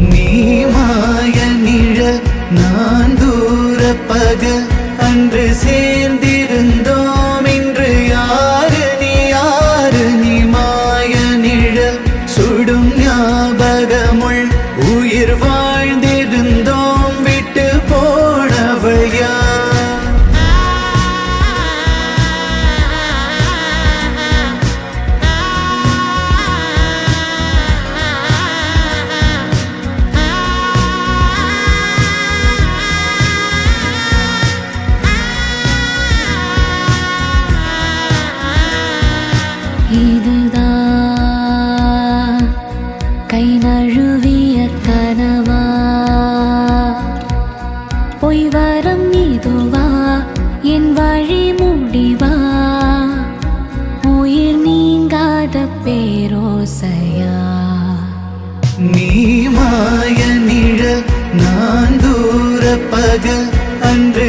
நீ மாய நிழல் நான் தூர பகல் அன்று சேர்ந்திருந்தோம் இன்று யாரு நீ மாய நிழல் சுடும் ஞாபகமுள் உயிர் வாழ்ந்திருந்தோம் விட்டு போனவள் யார் இதுதான் கை நழுவிய கனவா பொய் வரம் இதுவா என் வழி முடிவா உயிர் நீங்காத பேரோசையா நீ மாய நிழல் நான் தூர பகல் அன்று